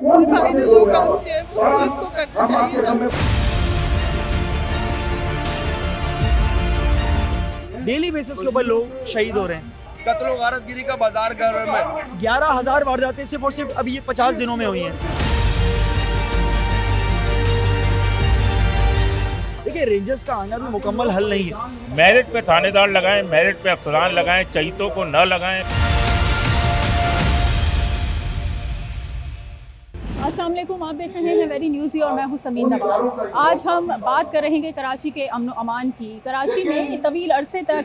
मेरे भाई ने जो काम किया है वो पुलिस को करना चाहिए था। डेली बेसिस के ऊपर लोग शहीद हो रहे हैं। कत्लो गारतगिरी का बाजार गर्म है। 11,000 वारदातें सिर्फ और सिर्फ अभी ये 50 दिनों में हुई हैं। देखिए, रेंजर्स का आना भी मुकम्मल हल नहीं है। मेरिट पे थानेदार लगाएं, मेरिट पे अफसरान लगाएं, चहितों को न लगाएं। अस्सलाम वालेकुम, आप देख रहे हैं वेरी न्यूज़ी और मैं हूं समीन नवाज। आज हम बात कर रहे हैं कराची के अमन व अमान की। कराची में तवील अरसे तक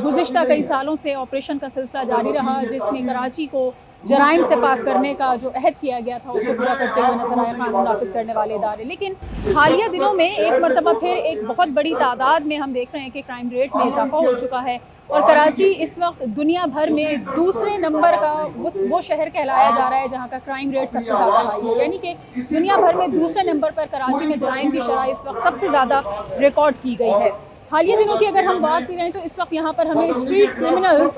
गुज़िश्ता कई सालों से ऑपरेशन का सिलसिला जारी रहा, जिसमें कराची को जराइम से पाक करने का जो अहद किया गया था उसको पूरा करते हुए नजर आए कानून नाफिज करने वाले इदारे। लेकिन हालिया दिनों में एक मरतबा फिर एक बहुत बड़ी तादाद में हम देख रहे हैं कि क्राइम रेट में इजाफा हो चुका है और कराची इस वक्त दुनिया भर में दूसरे नंबर का वो शहर कहलाया जा रहा है जहां का क्राइम रेट सबसे ज़्यादा हाई है। यानी कि दुनिया भर में दूसरे नंबर पर कराची में जराइम की शरह इस वक्त सबसे ज़्यादा रिकॉर्ड की गई है। हालिया दिनों की अगर हम बात करें तो इस वक्त यहाँ पर हमें स्ट्रीट क्रिमिनल्स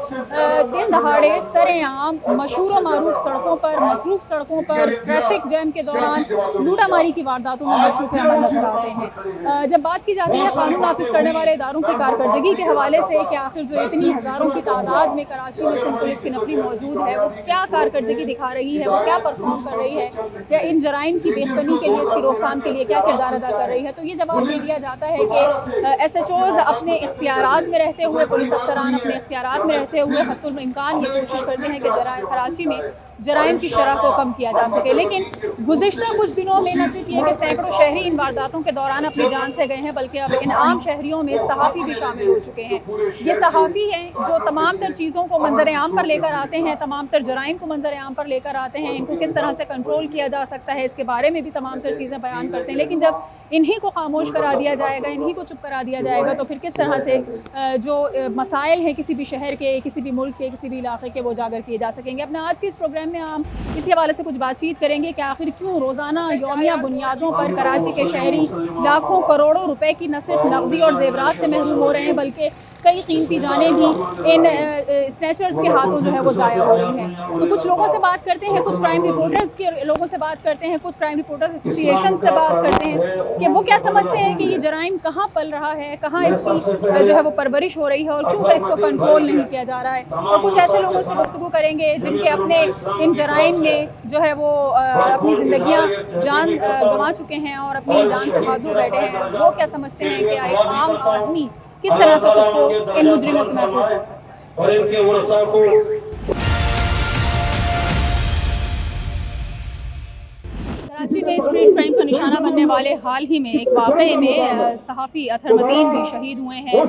दिन दहाड़े सरेआम मशहूर व मारूफ सड़कों पर, मसरूफ सड़कों पर, ट्रैफिक जैम के दौरान लूटामारी की वारदातों में मसरूफ अमल नजर आते हैं। जब बात की जाती है कानून नाफिज करने वाले इदारों की कारकर्दगी के हवाले से कि आखिर जो इतनी हज़ारों की तादाद में कराची में सिंध पुलिस की नफरी मौजूद है वो क्या कारकर्दगी दिखा रही है, वो क्या परफॉर्म कर रही है, या इन जराइम की बेखनी के लिए, इसकी रोकथाम के लिए क्या किरदार अदा कर रही है, तो ये जवाब दे दिया जाता है कि SHO अपने इख्तियारात में रहते हुए, पुलिस अफसरान अपने इख्तियारात में रहते हुए हद्दुल इम्कान ये कोशिश करते हैं कि कराची में जराइम की शरह को कम किया जा सके। लेकिन गुज़िश्ता कुछ दिनों में न सिर्फ ये कि सैकड़ों शहरी इन वारदातों के दौरान अपनी जान से गए हैं, बल्कि अब इन आम शहरियों में सहाफ़ी भी शामिल हो चुके हैं। ये सहाफ़ी हैं जो तमाम तर चीज़ों को मंजर आम पर लेकर आते हैं, तमाम तर जराइम को मंजर आम पर लेकर आते हैं, इनको किस तरह से कंट्रोल किया जा सकता है इसके बारे में भी तमाम तर चीज़ें बयान करते हैं। लेकिन जब इन्हीं को खामोश करा दिया जाएगा, इन्हीं को चुप करा दिया जाएगा, तो फिर किस तरह से जो मसाइल हैं किसी भी शहर के, किसी भी मुल्क के, किसी भी इलाके के, वो उजागर किए जा सकेंगे। अपना आज के इस प्रोग्राम में हम इसी हवाले से कुछ बातचीत करेंगे कि आखिर क्यों रोज़ाना यौमिया बुनियादों पर कराची के शहरी लाखों करोड़ों रुपए की न सिर्फ नकदी और जेवरात से महरूम हो रहे हैं, बल्कि कई कीमती जानें भी इन स्नैचर्स के हाथों जो है वो ज़ाया हो रही हैं। तो कुछ लोगों से बात करते हैं, कुछ क्राइम रिपोर्टर्स के लोगों से बात करते हैं, कुछ क्राइम रिपोर्टर्स एसोसिएशन से बात करते हैं कि वो क्या समझते हैं कि ये जराइम कहाँ पल रहा है, कहाँ इसकी जो है वो परवरिश हो रही है और क्यों इसको कंट्रोल नहीं किया जा रहा है। और कुछ ऐसे लोगों से गुफ्तगू करेंगे जिनके अपने इन जराइम में जो है वो अपनी ज़िंदगियाँ जान गंवा चुके हैं और अपनी जान से हाथ धो बैठे हैं। वो क्या समझते हैं कि एक आम आदमी किस तरह से खुद को इन मुजरिमों से महफूज रख सकता है। कराची में स्ट्रीट क्राइम का निशाना बनने वाले हाल ही में एक वाक़े में सहाफ़ी अथरमदीन भी शहीद हुए हैं।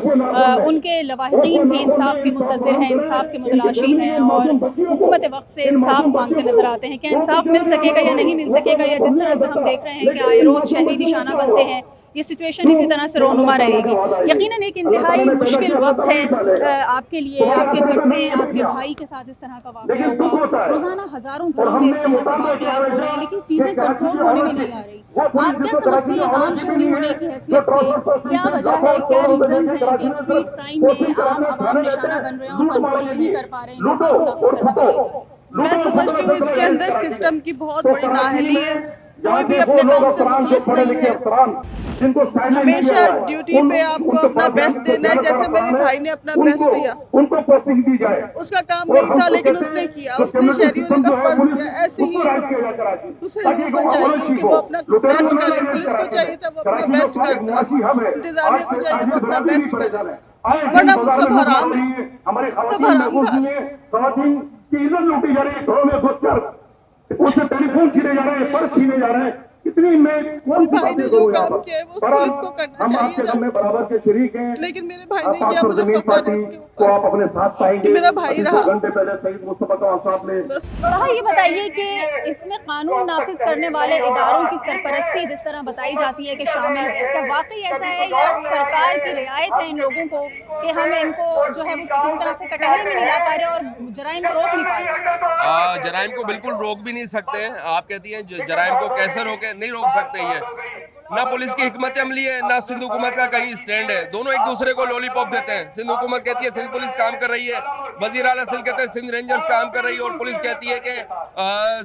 उनके लवाहिकीन भी इंसाफ के मुंतज़िर हैं, इंसाफ के मुतलाशी हैं और हुकूमत वक्त से इंसाफ मांगते नज़र आते हैं। क्या इंसाफ मिल सकेगा या नहीं मिल सकेगा, या जिस तरह से हम देख रहे हैं कि आए रोज़ शहरी निशाना बनते हैं, ये सिचुएशन इसी तरह से रोनुमा रहेगी। यकीनन एक इंतहाई मुश्किल वक्त है आपके लिए, आपके घर से, आपके भाई के साथ इस तरह का वाक़या हुआ। रोज़ाना हज़ारों घरों में इस तरह से वाक़यात हो रहे हैं, लेकिन चीज़ें कंट्रोल होने में नहीं आ रही। आप क्या समझती हैं आम शहरी होने की हैसियत से क्या वजह है, क्या रीज़न्स हैं कि स्ट्रीट क्राइम में आम आवाम निशाना बन रहे हैं और कंट्रोल नहीं कर पा रहे हैं इनको कानून नाफिज करने वाले? मैं समझती हूँ इसके अंदर सिस्टम की बहुत बड़ी नाअहली है। कोई भी अपने काम से मुखलिस नहीं है। हमेशा ड्यूटी पे आपको अपना बेस्ट देना है। जैसे मेरे भाई ने अपना बेस्ट दिया, उसका काम नहीं था लेकिन उसने किया, उसने शहरी होने का फर्ज किया। ऐसे ही दूसरे लोगों को चाहिए कि वो अपना बेस्ट करें। पुलिस को चाहिए था वो अपना बेस्ट करता, इंतजामिया को चाहिए वो अपना बेस्ट करे, वरना वो सब हराम है, सब हराम खा। चीजें लूटी जा रही है, घरों में घुसकर उससे टेलीफोन छीने जा रहे हैं, पर्स छीने जा रहे हैं। इतनी मेरे भाई ने जो काम किया है वो पुलिस को करना चाहिए था, बराबर के शरीक हैं। लेकिन मेरे भाई ने किया, मुझे फख्र है इसके ऊपर आप अपने साथ पाएंगे कि मेरा भाई रहा। घंटे पहले शहीद मुस्तफा कमाल साहब ने। तो ये बताइए कि इसमें कानून नाफिज करने वाले इदारों की सरपरस्ती जिस तरह बताई जाती है कि शामिल है, क्या वाकई ऐसा है या सरकार की रियायत है इन लोगों को कि हम इनको जो है वो किसी तरह से कटहरे में नहीं ला पा रहे और जराइम को रोक नहीं पा रहे? जराइम को बिल्कुल रोक भी नहीं सकते हैं। आप कहती हैं जराइम को कैसे रोके, नहीं रोक सकते ये। ना पुलिस की हिकमत अमली है, ना सिंध हुकूमत का कहीं स्टैंड है। दोनों एक दूसरे को लॉलीपॉप देते हैं। सिंध हुकूमत कहती है सिंध पुलिस काम कर रही है, वजीर आला सिंध कहते हैं सिंध रेंजर्स काम कर रही है और पुलिस कहती है कि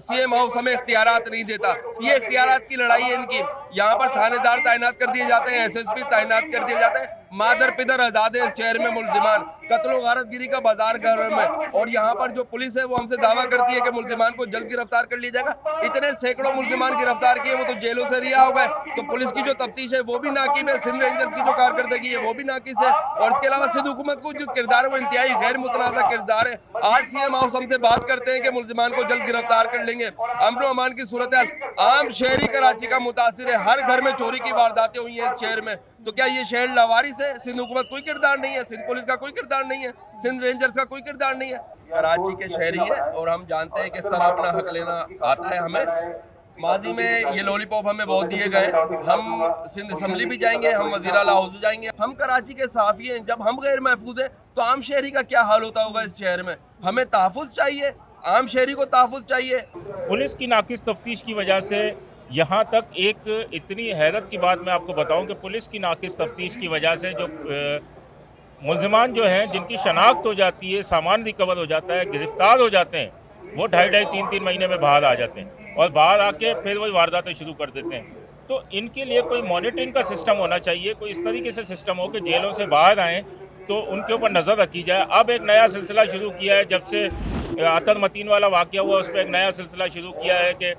सीएम हाउस हमें इख्तियारात नहीं देता। ये इख्तियारात की लड़ाई है इनकी। यहाँ पर थानेदार तैनात कर दिए जाते हैं, एसएसपी तैनात कर दिए जाते हैं, मादर पिदर आजाद है इस शहर में मुल्जिमान, कत्ल गारतगिरी का बाजार गर्म है। और यहाँ पर जो पुलिस है वो हमसे दावा करती है कि मुल्जिमान को जल्द गिरफ्तार कर लिया जाएगा। इतने सैकड़ों मुल्जिमान गिरफ्तार किए, वो तो जेलों से रिहा हो गए। तो पुलिस की जो तफ्तीश है वो भी नाकिब है, सिंध रेंजर्स की जो कारकर्दगी है वो भी नाकिस है। और इसके अलावा सिंध हुकूमत को जो किरदार है वो इंतहाई गैर मुतनाज़ा किरदार है। आज सीएम हाउस हमसे बात करते हैं कि मुल्जिमान को जल्द गिरफ्तार कर लेंगे। अमन अमान की सूरत है, आम शहरी कराची का मुतासिर है, हर घर में चोरी की वारदातें हुई हैं इस शहर में। तो क्या ये शहर लावारिस है? सिंध हुकूमत कोई किरदार नहीं है, सिंध पुलिस का कोई किरदार नहीं है, सिंध रेंजर्स का कोई किरदार नहीं है। कराची के शहरी है और हम जानते हैं किस तरह अपना हक लेना आता है हमें। माजी में ये लॉलीपॉप हमें बहुत दिए गए, हम सिंध असम्बली भी जाएंगे, हम वज़ीर आला हाउस जाएंगे, हम कराची के साफ़ी हैं। जब हम गैर महफूज हैं तो आम शहरी का क्या हाल होता होगा इस शहर में? हमें तहफ़्फ़ुज़ चाहिए, आम शहरी को तहफ़्फ़ुज़ चाहिए। पुलिस की नाकिस तफ्तीश की वजह से यहाँ तक एक इतनी हैरत की बात मैं आपको बताऊं कि पुलिस की नाकिस तफ्तीश की वजह से जो मुल्ज़िमान जो हैं जिनकी शनाख्त हो जाती है, सामान रिकवर हो जाता है, गिरफ्तार हो जाते हैं, वो 2.5-3 महीने में बाहर आ जाते हैं और बाहर आके फिर वही वारदातें शुरू कर देते हैं। तो इनके लिए कोई मॉनिटरिंग का सिस्टम होना चाहिए, कोई इस तरीके से सिस्टम हो कि जेलों से बाहर आएँ तो उनके ऊपर नज़र रखी जाए। अब एक नया सिलसिला शुरू किया है, जब से अतर मतीन वाला वाक़या हुआ उस पर एक नया सिलसिला शुरू किया है कि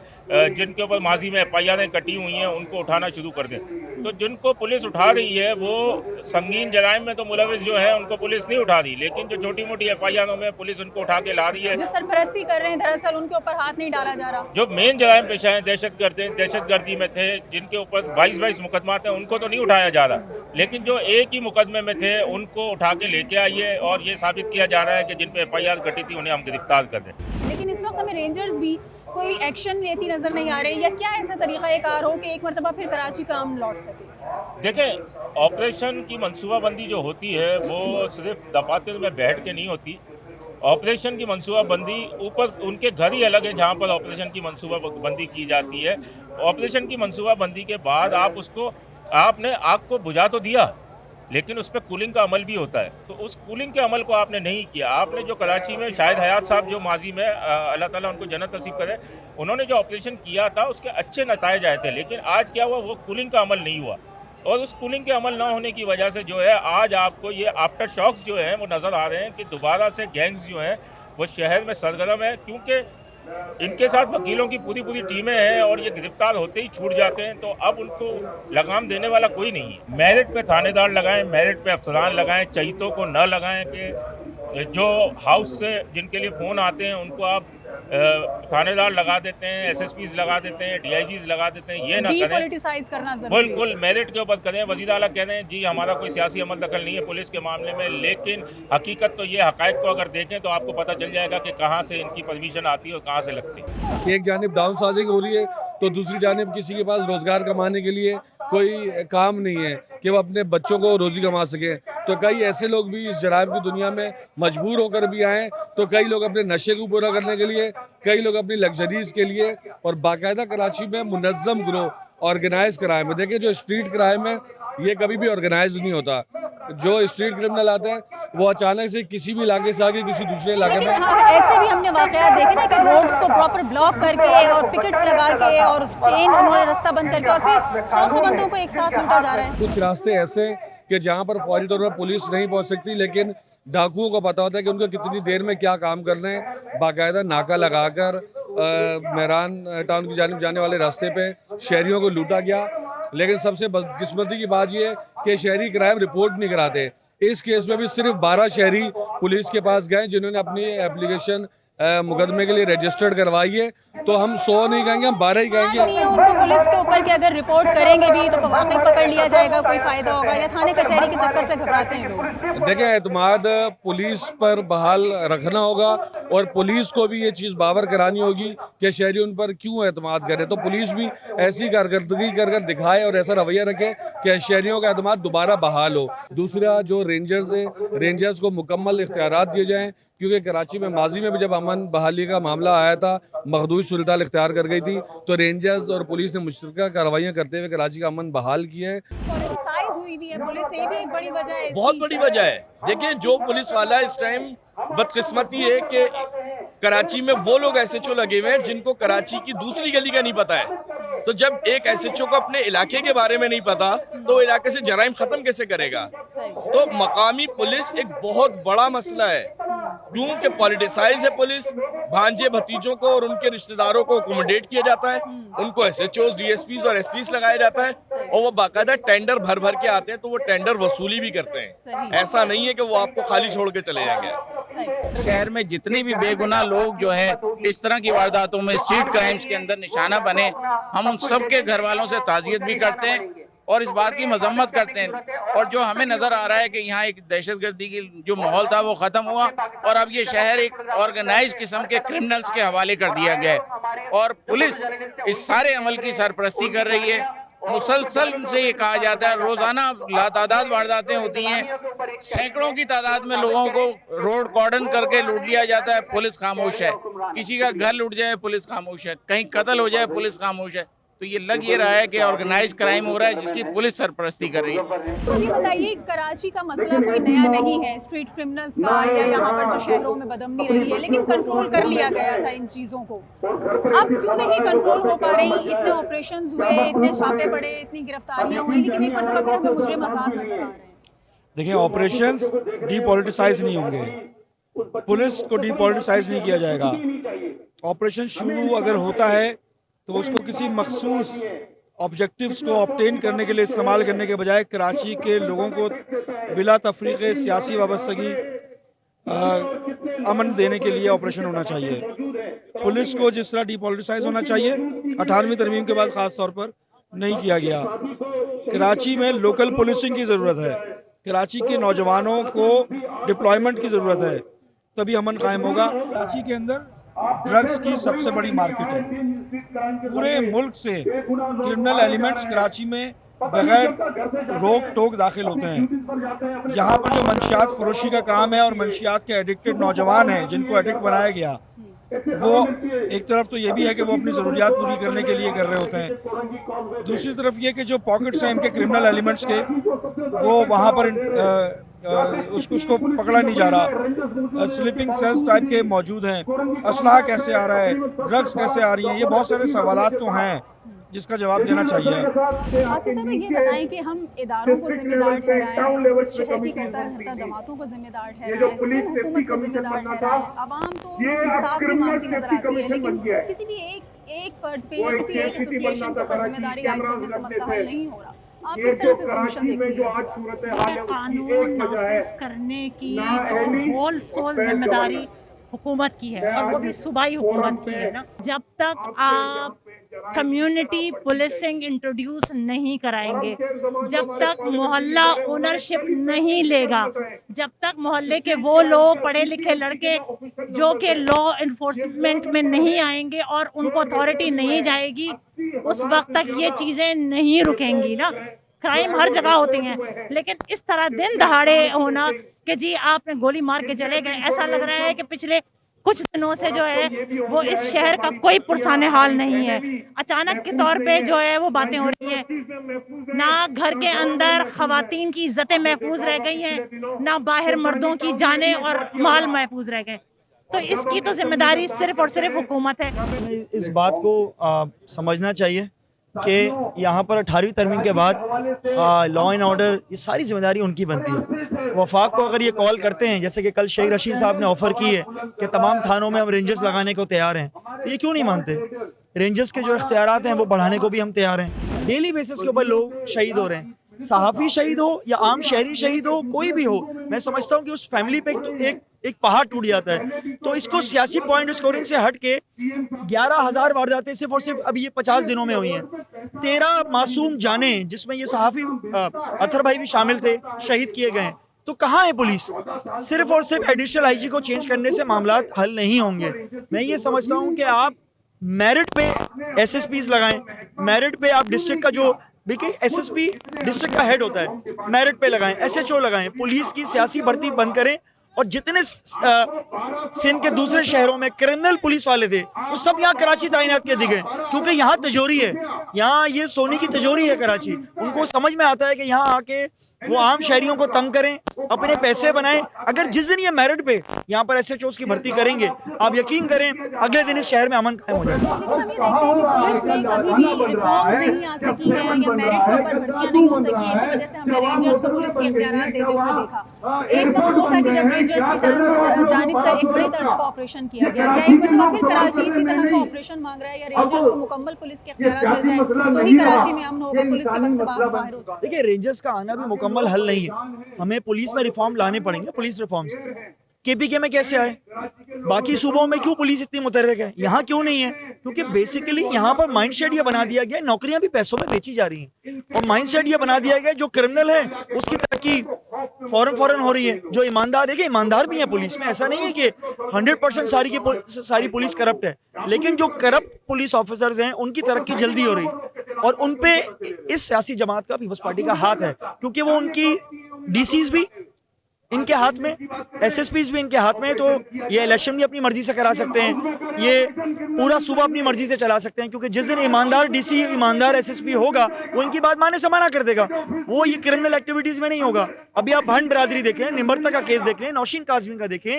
जिनके ऊपर माजी में FIR कटी हुई हैं उनको उठाना शुरू कर दें। तो जिनको पुलिस उठा रही है वो संगीन जराइम में तो मुलविस जो है उनको पुलिस नहीं उठा रही, लेकिन जो छोटी मोटी FIR में पुलिस उनको उठा के ला रही है। जो सरपरस्ती कर रहे हैं दरअसल उनके ऊपर हाथ नहीं डाला जा रहा। जो मेन जराइम पेशा हैं, दहशतगर्दी में थे, जिनके ऊपर 22 मुकदमात हैं, उनको तो नहीं उठाया जा रहा, लेकिन जो एक ही मुकदमे में थे उनको उठा के लेके आइए और ये साबित किया जा रहा है कि जिन पे FIR कटी थी उन्हें हम गिरफ्तार कर दें। लेकिन इस वक्त हमें रेंजर्स भी कोई एक्शन लेती नजर नहीं आ रही, या क्या ऐसा तरीका एक कार हो कि एक मरतबा फिर कराची का अमन लौट सके? देखें, ऑपरेशन की मनसूबाबंदी जो होती है वो सिर्फ दफातर में बैठ के नहीं होती। ऑपरेशन की मनसूबाबंदी ऊपर उनके घर ही अलग है जहाँ पर ऑपरेशन की मनसूबाबंदी की जाती है। ऑपरेशन की मनसूबाबंदी के बाद आपने आग को बुझा तो दिया, लेकिन उस पर कूलिंग का अमल भी होता है। तो उस कूलिंग के अमल को आपने नहीं किया। आपने जो कराची में शाहिद हयात साहब जो माजी में अल्लाह ताला उनको जन्नत नसीब करे, उन्होंने जो ऑपरेशन किया था उसके अच्छे नताइज आए थे, लेकिन आज क्या हुआ, वो कूलिंग का अमल नहीं हुआ। और उस कूलिंग के अमल ना होने की वजह से जो है आज आपको ये आफ्टर शॉक्स जो हैं वो नज़र आ रहे हैं कि दोबारा से गैंग्स जो हैं वो शहर में सरगर्म है, क्योंकि इनके साथ वकीलों की पूरी टीमें हैं और ये गिरफ्तार होते ही छूट जाते हैं। तो अब उनको लगाम देने वाला कोई नहीं है। मेरिट पे थानेदार लगाएं, मेरिट पे अफसरान लगाएं, चहितों को न लगाएं कि जो हाउस से जिनके लिए फ़ोन आते हैं उनको आप थानेदार लगा देते हैं, SSPs लगा देते हैं, DIGs लगा देते हैं। ये ना करें, डीपॉलिटिसाइज करना जरूरी है। बिल्कुल मेरिट के ऊपर करें। वज़ीर आला कह रहे हैं जी हमारा कोई सियासी अमल दखल नहीं है पुलिस के मामले में, लेकिन हकीकत तो ये हक़ाइक़ को अगर देखें तो आपको पता चल जाएगा कि कहाँ से इनकी परमिशन आती है और कहाँ से लगती है। एक जानिब डाउन साइजिंग हो रही है तो दूसरी जानिब किसी के पास रोज़गार कमाने के लिए कोई काम नहीं है कि वो अपने बच्चों को रोज़ी कमा सके। तो कई ऐसे लोग भी इस जराइम की दुनिया में मजबूर होकर भी आए। तो कई लोग अपने नशे को पूरा करने के लिए, कई लोग अपनी लग्जरीज़ के लिए, और बाकायदा कराची में मुनज़्ज़म गिरोह ऑर्गेनाइज क्राइम है। देखिए, जो स्ट्रीट क्राइम है ये कभी भी ऑर्गेनाइज नहीं होता। जो स्ट्रीट क्रिमिनल आते हैं वो अचानक से किसी भी इलाके से आके किसी दूसरे इलाके में ऐसे भी हमने वाकयात देखे ना कि रोड्स को प्रॉपर ब्लॉक करके और पिकेट्स लगा के और चेन उन्होंने रास्ता बंद करके और फिर 100 बंदों को एक साथ लूटा जा रहा है। कुछ रास्ते ऐसे कि जहाँ पर फौरी तौर पर पुलिस नहीं पहुँच सकती, लेकिन डाकुओं को पता होता है कि उनको कितनी देर में क्या काम करना है। बाकायदा नाका लगाकर मेहरान टाउन की जानिब जाने वाले रास्ते पे शहरियों को लूटा गया। लेकिन सबसे बदकिस्मती की बात यह है कि शहरी क्राइम रिपोर्ट नहीं कराते। इस केस में भी सिर्फ 12 शहरी पुलिस के पास गए जिन्होंने अपनी एप्लीकेशन मुकदमे के लिए रजिस्टर्ड करवाई है। तो हम 100 नहीं कहेंगे, हम 12 ही कहेंगे। उनको पुलिस के ऊपर कि अगर रिपोर्ट करेंगे भी तो वाकई पकड़ लिया जाएगा, कोई फायदा होगा, या थाने कचहरी के चक्कर से घबराते हैं लोग। देखिए, एतमाद पुलिस पर बहाल रखना होगा और पुलिस को भी ये चीज़ बावर करानी होगी कि शहरी उन पर क्यों एतमाद करें। तो पुलिस भी ऐसी कारकर्दगी कर दिखाए और ऐसा रवैया रखे कि शहरियों का एतमाद दोबारा बहाल हो। दूसरा, जो रेंजर्स है, रेंजर्स को मुकम्मल इख्तियारात दिए जाएँ, क्योंकि कराची में माजी में भी जब अमन बहाली का मामला आया था, मखदूज सूरत इख्तियार कर गई थी, तो रेंजर्स और पुलिस ने मुश्तरका कार्रवाइयाँ करते हुए कराची का अमन बहाल किया है। हुई भी है पुलिस से, ये भी एक बड़ी वजह है बहुत इसकी। बड़ी वजह है। देखिए जो पुलिस वाला इस टाइम बदकिस्मती है कि कराची में वो लोग एसएचओ लगे हुए हैं जिनको कराची की दूसरी गली का नहीं पता है। तो जब एक एसएचओ को अपने इलाके के बारे में नहीं पता तो वो इलाके से जराइम खत्म कैसे करेगा? तो मकामी पुलिस एक बहुत बड़ा मसला है, क्योंकि पॉलिटिसाइज है पुलिस। भांजे भतीजों को और उनके रिश्तेदारों को अकोमोडेट किया जाता है, उनको एसएचओस, डीएसपीस और एसपीस लगाया जाता है और वो बाकायदा टेंडर भर भर के आते हैं, तो वो टेंडर वसूली भी करते हैं। ऐसा नहीं है कि वो आपको खाली छोड़ के चले जाएंगे। शहर में जितने भी बेगुनाह लोग जो है इस तरह की वारदातों में, स्ट्रीट क्राइम्स के अंदर निशाना बने, हम उन सब के घर वालों से ताज़ियत भी करते हैं और इस बात की मजम्मत करते हैं। और जो हमें नजर आ रहा है कि यहाँ एक दहशतगर्दी की जो माहौल था वो खत्म हुआ और अब ये शहर एक ऑर्गेनाइज किस्म के क्रिमिनल्स के हवाले कर दिया गया है और पुलिस इस सारे अमल की सरपरस्ती कर रही है। मुसलसल उनसे ये कहा जाता है, रोजाना लातादाद वारदातें होती हैं, सैकड़ों की तादाद में लोगों को रोड कॉर्डन करके लूट लिया जाता है, पुलिस खामोश है। किसी का घर लूट जाए पुलिस खामोश है, कहीं कत्ल हो जाए पुलिस खामोश है। तो ये लग ये रहा है कि ऑर्गेनाइज क्राइम हो रहा है जिसकी पुलिस सरपरस्ती कर रही है। तो ये बताइए, कराची का मसला कोई नया नहीं है स्ट्रीट क्रिमिनल्स का या यहाँ पर जो शहरों में बदअमनी रही है, लेकिन कंट्रोल कर लिया गया था इन चीज़ों को। अब क्यों नहीं कंट्रोल हो पा रही? इतने ऑपरेशंस हुए, इतने छापे पड़े, इतनी गिरफ्तारियां हुई, लेकिन एक मरतबा फिर हमें मुजरिम आजाद नजर आ रहे हैं। देखिए, ऑपरेशंस डीपॉलिटिसाइज नहीं होंगे, पुलिस को डीपॉलिटिसाइज नहीं किया जाएगा। ऑपरेशन शुरू अगर होता है तो उसको किसी मखसूस ऑब्जेक्टिव्स को ऑब्टेन करने के लिए इस्तेमाल करने के बजाय कराची के लोगों को बिला तफरीक सियासी वाबस्तगी अमन देने के लिए ऑपरेशन होना चाहिए। पुलिस को जिस तरह डीपॉलिटिसाइज होना चाहिए 18वीं तरमीम के बाद ख़ास तौर पर नहीं किया गया। कराची में लोकल पुलिसिंग की ज़रूरत है, कराची के नौजवानों को डिप्लॉयमेंट की ज़रूरत है, तभी अमन कायम होगा। कराची के अंदर ड्रग्स की सबसे बड़ी मार्केट है, पूरे मुल्क से क्रिमिनल एलिमेंट्स कराची में बगैर रोक टोक दाखिल होते हैं। यहाँ पर जो मंशियात फरोशी का काम है और मंशियात के एडिक्टेड नौजवान हैं जिनको एडिक्ट बनाया गया, वो एक तरफ तो ये भी है कि वो अपनी ज़रूरियात पूरी करने के लिए कर रहे होते हैं, दूसरी तरफ ये कि जो पॉकेट्स हैं इनके क्रिमिनल एलिमेंट्स के, वो वहाँ पर उसको पकड़ा नहीं जा रहा। स्लीपिंग सेल्स टाइप के मौजूद हैं, असलहा कैसे आ रहा है, ड्रग्स कैसे आ रही हैं, ये बहुत सारे सवालात तो हैं जिसका जवाब देना चाहिए। आसिफ साहब, ये बताएं कि हम इदारों को जिम्मेदार ठहराएं, शहर की करता धमाकों को जिम्मेदार ठहराएं, सिंध हुकूमत को जिम्मेदार ठहराएं, आवाम तो इंसाफ की मांगती नजर आती है, लेकिन किसी भी एक फर्द पे या किसी एक एसोसिएशन पर जिम्मेदारी आयद करने से मसला हल नहीं हो रहा। आप किस तरह से सॉल्यूशन देखती हैं? कानून नाफिज करने की तो होल सोल जिम्मेदारी हुकूमत की है और वो भी सूबाई हुकूमत की है ना। जब तक आप कम्युनिटी पुलिसिंग इंट्रोड्यूस नहीं कराएंगे, जब तक मोहल्ला ओनरशिप नहीं लेगा, जब तक मोहल्ले के वो लोग पढ़े लिखे लड़के जो कि लॉ इन्फोर्समेंट में नहीं आएंगे और उनको अथॉरिटी नहीं जाएगी, उस वक्त तक ये चीज़ें नहीं रुकेंगी ना। क्राइम हर जगह होते हैं, लेकिन इस तरह दिन दहाड़े होना कि जी आपने गोली मार के चले गए, ऐसा लग रहा है कि पिछले कुछ दिनों से जो है वो इस शहर का कोई पुरसाने हाल नहीं है। अचानक के तौर पे जो है वो बातें हो रही हैं, ना घर के अंदर खवातीन की इज्जतें महफूज रह गई हैं, ना बाहर मर्दों की जानें और माल महफूज रह गए। तो इसकी तो जिम्मेदारी सिर्फ और सिर्फ हुकूमत है। इस बात को समझना चाहिए कि यहाँ पर 18वीं तरमीम के बाद लॉ एंड ऑर्डर ये सारी जिम्मेदारी उनकी बनती है। वफाक को अगर ये कॉल करते हैं, जैसे कि कल शेख रशीद साहब ने ऑफ़र की है कि तमाम थानों में हम रेंजर्स लगाने को तैयार हैं, तो ये क्यों नहीं मानते? रेंजर्स के जो इख्तियारात हैं वो बढ़ाने को भी हम तैयार हैं। डेली बेसिस के ऊपर लोग शहीद हो रहे हैं, सहाफ़ी शहीद हो या आम शहरी शहीद हो, कोई भी हो, मैं समझता हूँ कि उस फैमिली पे एक पहाड़ टूट जाता है। तो इसको सियासी पॉइंट स्कोरिंग से हट के 11,000 वारदातें सिर्फ और सिर्फ अभी ये 50 दिनों में हुई हैं। 13 मासूम जाने, जिसमें ये सहाफ़ी अतर भाई भी शामिल थे, शहीद किए गए। तो कहाँ है पुलिस? सिर्फ और सिर्फ एडिशनल आईजी को चेंज करने से मामला हल नहीं होंगे। मैं ये समझता हूँ कि आप मेरिट पे एसएसपीज लगाएं, मेरिट पे आप डिस्ट्रिक्ट का जो देखिए एसएसपी डिस्ट्रिक्ट का हेड होता है, मेरिट पे लगाएं, एसएचओ लगाएं, पुलिस की सियासी भर्ती बंद करें और जितने सिंध के दूसरे शहरों में क्रिमिनल पुलिस वाले थे वो सब यहाँ कराची तैनात कर दिए गए, क्योंकि यहाँ तिजोरी है। यहाँ ये सोने की तिजोरी है कराची। उनको समझ में आता है कि यहाँ आके वो आम शहरियों को तंग करें, अपने पैसे बनाएं। अगर जिस दिन ये मेरिट पे यहाँ पर SHOs की भर्ती करेंगे, आप यकीन करें अगले दिन इस शहर में अमन कायम हो जाएगा। लेकिन हम ये देखते हैं कि पुलिस में कभी भी रिफॉर्म्स नहीं आ सकी है या मेरिट के ऊपर भर्तियां नहीं हो सकी है। इस वजह से हमने रेंजर्स को पुलिस के इख्तियारात देते हुए देखा। एक वक्त वो था कि जब रेंजर्स की तरफ जानिब से एक बड़ी तर्ज का ऑपरेशन किया गया, क्या एक मरतबा फिर कराची इसी तरह का ऑपरेशन मांग रहा है या रेंजर्स को मुकम्मल पुलिस के इख्तियारात मिल जाए तो ही कराची में अमन होगा, पुलिस के बस से बाहर हो जाए? देखिए, रेंजर्स का आना भी मुकम्मल हल नहीं है। हमें पुलिस में रिफॉर्म लाने पड़ेंगे, पुलिस रिफॉर्म्स। KPK में कैसे आए, बाकी सूबों में क्यों पुलिस इतनी मुतहर्रिक है, यहाँ क्यों नहीं है? क्योंकि बेसिकली यहाँ पर माइंडसेट ये बना दिया गया, नौकरियां भी पैसों में बेची जा रही हैं और माइंडसेट ये बना दिया गया जो क्रिमिनल है उसकी तरक्की फौरन हो रही है। जो ईमानदार, देखिए ईमानदार भी है पुलिस में, ऐसा नहीं है कि 100% सारी पुलिस करप्ट है, लेकिन जो करप्ट पुलिस ऑफिसर्स हैं उनकी तरक्की जल्दी हो रही है और उन पे इस सियासी जमात का, पीपल्स पार्टी का हाथ है, क्योंकि वो उनकी DCs भी इनके हाथ में, SSPs भी इनके हाथ में, तो ये इलेक्शन भी अपनी मर्जी से करा सकते हैं, ये पूरा सूबा अपनी मर्जी से चला सकते हैं, क्योंकि जिस दिन ईमानदार DC, ईमानदार SSP होगा वो इनकी बात मानने से मना कर देगा, वो ये क्रिमिनल एक्टिविटीज में नहीं होगा। अभी आप भंड बिरादरी देखें, निम्रता का केस देखें, नौशीन काजमी का देखें,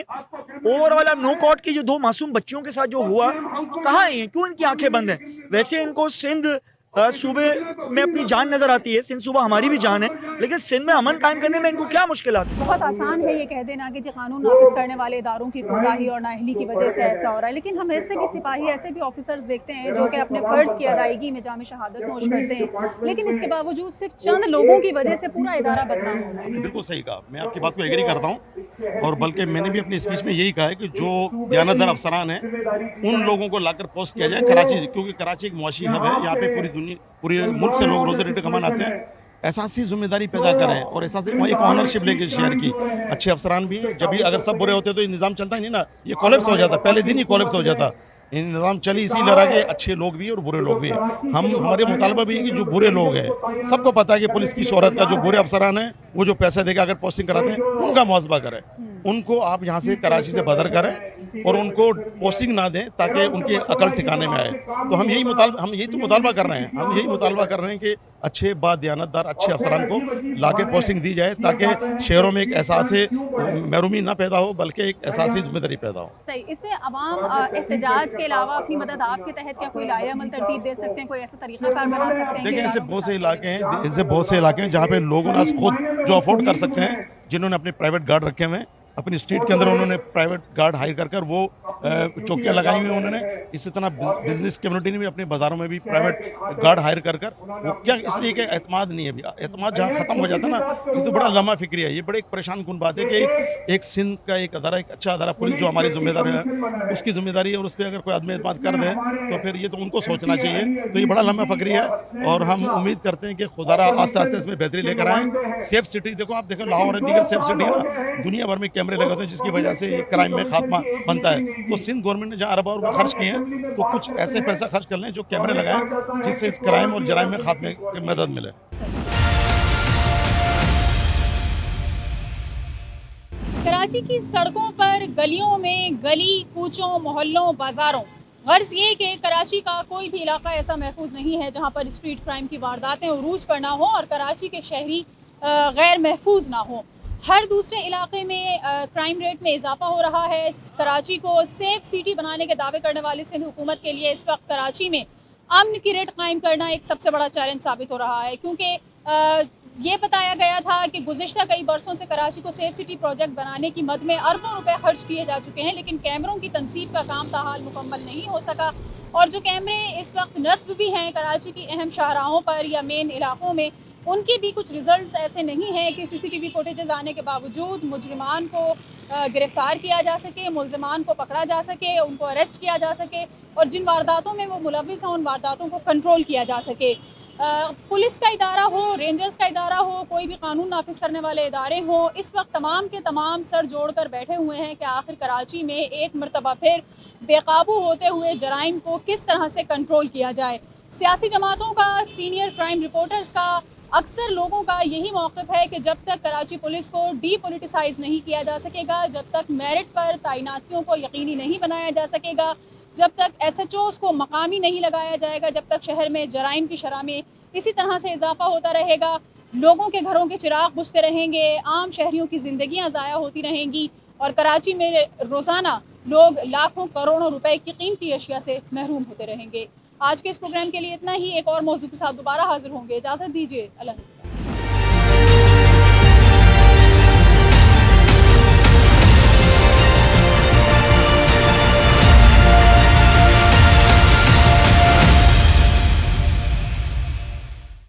ओवरऑल आप नो कॉट की जो 2 मासूम बच्चियों के साथ जो हुआ, कहाँ है, क्यों इनकी आंखें बंद हैं? वैसे इनको सिंध सूबे में अपनी जान नजर आती है, सिंध सूबा हमारी भी जान है, लेकिन सिंध में अमन कायम करने में इनको क्या मुश्किल आती है? बहुत आसान है ये कह देना कि जो कानून नाफिज करने वाले इदारों की कोताही और नाअहली की वजह से ऐसा हो रहा है, लेकिन हम ऐसे भी सिपाही, ऐसे भी ऑफिसर्स देखते हैं जो कि अपने फ़र्ज़ की अदायगी में जाम शहादत नोश करते हैं, लेकिन इसके बावजूद सिर्फ चंद लोगों की वजह से पूरा इदारा बदनाम हो रहा है। बिल्कुल सही कहा, मैं आपकी बात को एग्री करता हूँ और बल्कि मैंने भी अपनी स्पीच में यही कहा है कि जो दयानतदार अफसरान हैं उन लोगों को लाकर पोस्ट किया जाए कराची, क्योंकि कराची एक मुआशी हब है, यहाँ पे पूरे मुल्क से लोग रोज़े रेट कमान आते हैं। एहसासी जिम्मेदारी पैदा करें और एहसासी एक ऑनरशिप लेंगे शहर की। अच्छे अफसरान भी हैं, जब भी अगर सब बुरे होते तो ये निज़ाम चलता ही नहीं ना, ये कोलैप्स हो जाता, पहले दिन ही कोलैप्स हो जाता। ये निज़ाम चली इसीलिए रहा कि अच्छे लोग भी और बुरे लोग भी हैं। हमारे मुतालबा भी है कि जो बुरे लोग हैं, सबको पता है कि पुलिस की शोहरत का, जो बुरे अफसरान हैं वो जो पैसे देकर अगर पोस्टिंग कराते हैं उनका मुआवजा करें, उनको आप यहाँ से कराची से बदर करें और उनको पोस्टिंग ना दें ताकि उनकी अकल ठिकाने में आए। तो हम यही तो मुतालबा कर रहे हैं, हम यही मुतालबा कर रहे हैं कि अच्छे बादयानतदार अच्छे अफसरान को लाके पोस्टिंग दी जाए ताकि शहरों में एक एहसास महरूमी ना पैदा हो बल्कि एक एहसासी जिम्मेदारी पैदा हो। सही, इसमें अवाम एहतजाज के अलावा अपनी मदद आपके तहत क्या कोई लाया अमल तरतीब दे सकते हैं, कोई ऐसा तरीक़ाकार बना सकते हैं? देखिए, ऐसे बहुत से इलाके हैं जहाँ पे लोग खुद जो अफोर्ड कर सकते हैं, जिन्होंने अपने प्राइवेट गार्ड रखे हुए हैं, अपनी स्ट्रीट के अंदर उन्होंने प्राइवेट गार्ड हायर कर वो चौकियाँ लगाई हुई हैं उन्होंने। इसी तरह बिजनेस कम्युनिटी ने भी अपने बाज़ारों में भी प्राइवेट गार्ड हायर कर वो क्या, इसलिए कि एतमाद नहीं है अभी। एतमाद जहाँ ख़त्म हो जाता है ना, ये तो बड़ा लम्हा फिक्री है। ये बड़े एक परेशान कुन बात है कि एक सिंध का एक अदारा, एक अच्छा अदारा पुलिस जो हमारी जिम्मेदारी है, उसकी जिम्मेदारी है और उस पर अगर कोई आदमी एतमाद कर दे तो फिर ये तो उनको सोचना चाहिए। तो ये बड़ा लम्हा फिक्री है और हम उम्मीद करते हैं कि खुदारा आस्ते आस्ते इसमें बेहतरी लेकर आएँ। सेफ सिटी देखो, आप देखो लाहौर है, दीगर सेफ सिटी है ना, दुनिया भर में कैमरे लगे होते हैं जिसकी वजह से ये क्राइम में खात्मा बनता है। तो सिंध गवर्नमेंट ने जहाँ अरबों रुपये खर्च किए हैं, तो कुछ ऐसे पैसा खर्च कर लें जो कैमरे लगाएं जिससे इस क्राइम और जराइम में खात्मे की मदद मिले। कराची की सड़कों पर, गलियों में, गली कूचों, मोहल्लों, बाजारों, गर्ज ये कि कराची का कोई भी इलाका ऐसा महफूज नहीं है जहाँ पर स्ट्रीट क्राइम की वारदातें उरूज पर ना हो और कराची के शहरी गैर महफूज ना हो। हर दूसरे इलाके में क्राइम रेट में इजाफा हो रहा है। कराची को सेफ सिटी बनाने के दावे करने वाली सिंध हुकूमत के लिए इस वक्त कराची में अमन की रेट कायम करना एक सबसे बड़ा चैलेंज साबित हो रहा है, क्योंकि ये बताया गया था कि गुज़िश्ता कई बरसों से कराची को सेफ सिटी प्रोजेक्ट बनाने की मद में अरबों रुपए खर्च किए जा चुके हैं, लेकिन कैमरों की तनसीब का काम ताहाल मुकम्मल नहीं हो सका। और जो कैमरे इस वक्त नस्ब भी हैं कराची की अहम शाहराहों पर या मेन इलाकों में, उनके भी कुछ रिजल्ट्स ऐसे नहीं हैं कि CCTV फुटेजेस आने के बावजूद मुजरिमान को गिरफ्तार किया जा सके, मुलजमान को पकड़ा जा सके, उनको अरेस्ट किया जा सके और जिन वारदातों में वो मुलविस हैं उन वारदातों को कंट्रोल किया जा सके। पुलिस का इदारा हो, रेंजर्स का इदारा हो, कोई भी कानून नाफिज करने वाले इदारे हों, इस वक्त तमाम के तमाम सर जोड़कर बैठे हुए हैं कि आखिर कराची में एक मरतबा फिर बेकाबू होते हुए जराइम को किस तरह से कंट्रोल किया जाए। सियासी जमातों का, सीनियर क्राइम रिपोर्टर्स का, अक्सर लोगों का यही मौक़िफ़ है कि जब तक कराची पुलिस को डीपोलिटिसाइज नहीं किया जा सकेगा, जब तक मेरिट पर तैनातियों को यकीनी नहीं बनाया जा सकेगा, जब तक SHOs को मकामी नहीं लगाया जाएगा, जब तक शहर में जराइम की शरह में इसी तरह से इजाफा होता रहेगा, लोगों के घरों के चिराग बुझते रहेंगे, आम शहरियों की ज़िंदगियां ज़ाया होती रहेंगी और कराची में रोज़ाना लोग लाखों करोड़ों रुपए की कीमती अशिया से महरूम होते रहेंगे। आज के इस प्रोग्राम के लिए इतना ही। एक और मौजू के साथ दोबारा हाजिर होंगे। इजाज़त दीजिए। अल्लाह।